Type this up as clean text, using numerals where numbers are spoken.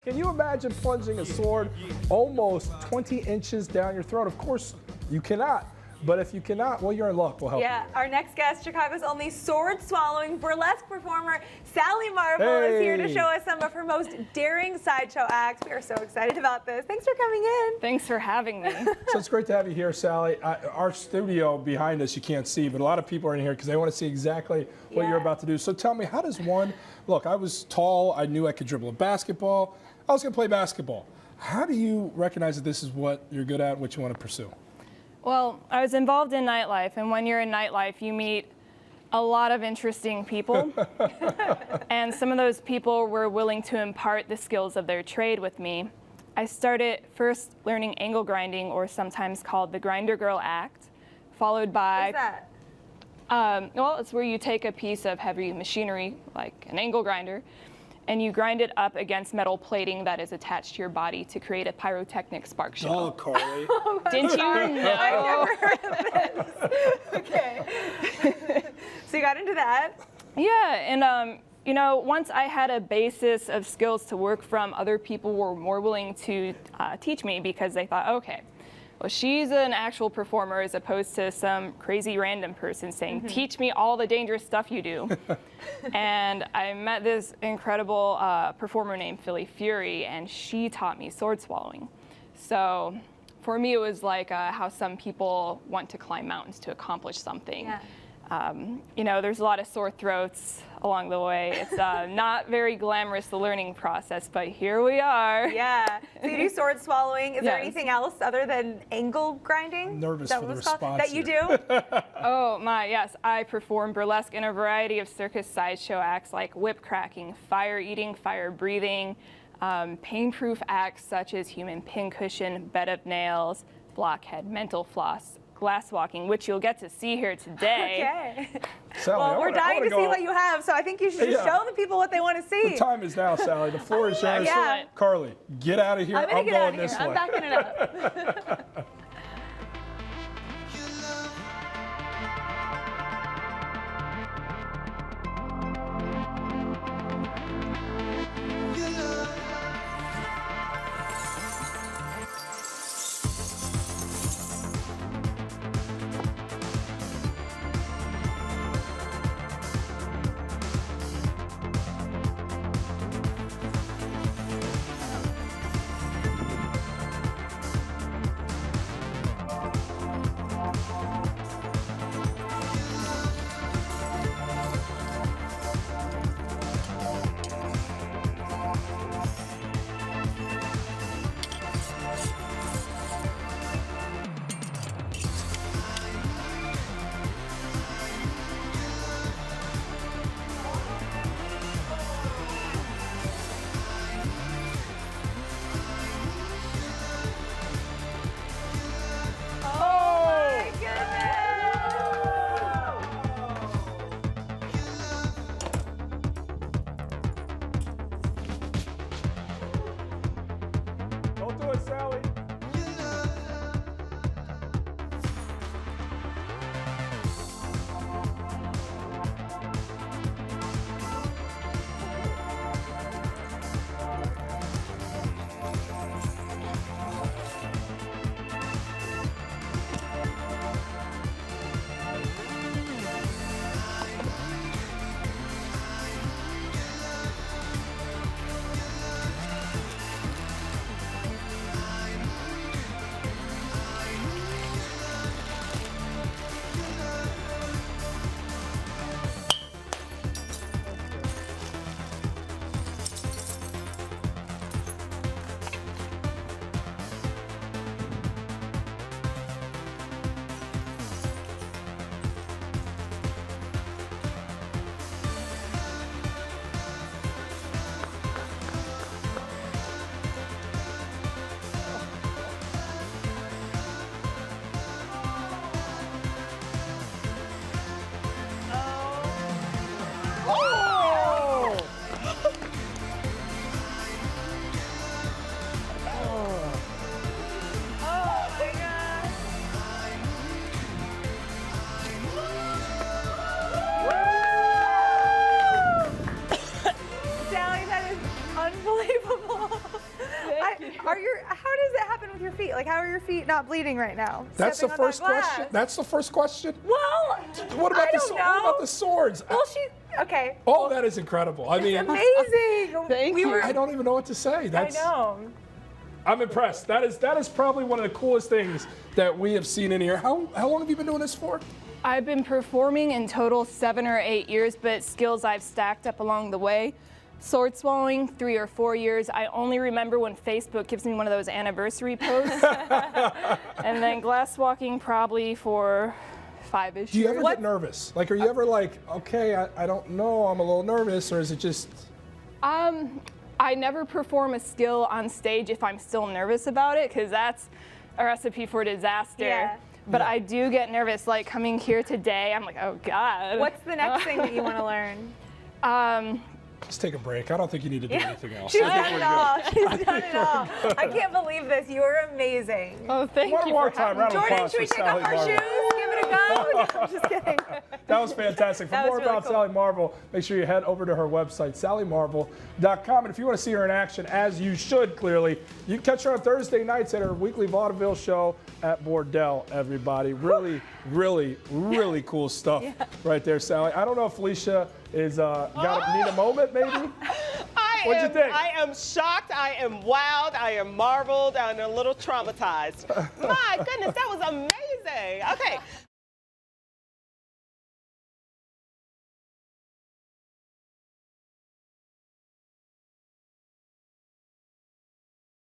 Can you imagine plunging a sword almost 20 inches down your throat? Of course, you cannot. But if you cannot, well, you're in luck. We'll help you. Yeah, our next guest, Chicago's only sword-swallowing burlesque performer, Sally Marble, is here to show us some of her most daring sideshow acts. We are so excited about this. Thanks for coming in. Thanks for having me. So it's great to have you here, Sally. Our studio behind us, you can't see, but a lot of people are in here because they want to see exactly what you're about to do. So tell me, how does one, look, I was tall, I knew I could dribble a basketball, I was going to play basketball. How do you recognize that this is what you're good at, what you want to pursue? Well, I was involved in nightlife, and when you're in nightlife, you meet a lot of interesting people. And some of those people were willing to impart the skills of their trade with me. I started first learning angle grinding, or sometimes called the grinder girl act, followed by... What's that? Well, it's where you take a piece of heavy machinery, like an angle grinder, and you grind it up against metal plating that is attached to your body to create a pyrotechnic spark show. Oh, Carly. Didn't you know? I've never heard of this. Okay. So you got into that. Yeah, and you know, once I had a basis of skills to work from, other people were more willing to teach me because they thought, okay, well, she's an actual performer as opposed to some crazy random person saying, teach me all the dangerous stuff you do. And I met this incredible performer named Philly Fury, and she taught me sword swallowing. So for me, it was like how some people want to climb mountains to accomplish something. Yeah. You know, there's a lot of sore throats along the way. It's not very glamorous, the learning process, but here we are. Yeah. So you do sword swallowing. Is there Yes. anything else other than angle grinding? Nervous That for the was called- response that you here. do? Oh my, yes. I perform burlesque in a variety of circus sideshow acts like whip cracking, fire eating, fire breathing, pain-proof acts such as human pincushion, bed of nails, blockhead, mental floss, glass walking, which you'll get to see here today. Okay. Sally, Well, we're dying to see what you have, so I think you should just show the people what they want to see. The time is now, Sally. The floor is yours. Yeah. Carly, get out of here. I'm going out of this here. I'm way. backing it up. does it happen with your feet? Like, how are your feet not bleeding right now? That's the Stepping on first that glass. question. That's the first question. Well, What about I the don't know. what about the swords? Well, okay. All that is incredible. I mean, Amazing. Thank we you. Were, I don't even know what to say. I That's know. I'm impressed. That is probably one of the coolest things that we have seen in here. How long have you been doing this for? I've been performing in total 7 or 8 years, but skills I've stacked up along the way. Sword swallowing, 3 or 4 years. I only remember when Facebook gives me one of those anniversary posts. And then glass walking probably for 5-ish Do you years. ever get nervous? Like, are you ever like, okay, I don't know, I'm a little nervous, or is it just? I never perform a skill on stage if I'm still nervous about it, because that's a recipe for disaster. Yeah. But Yeah. I do get nervous, like coming here today, I'm like, oh God. What's the next thing that you want to learn? Let's take a break. I don't think you need to do anything else. She's I think done we're it all. She's done it all. I can't believe this. You are amazing. Oh, thank One you more for time, having round me. of Jordan, applause should we for take Sally off our Marvel. shoes? Give it a go? No, I'm just kidding. That was fantastic. For That was more really about cool. Sally Marvel, make sure you head over to her website, sallymarvel.com. And if you want to see her in action, as you should clearly, you can catch her on Thursday nights at her weekly vaudeville show at Bordel, everybody. Really, really, really cool stuff right there, Sally. I don't know if Felicia is need a moment, maybe? What'd you think? I am shocked. I am wowed. I am marveled. I'm a little traumatized. My goodness, that was amazing. Okay.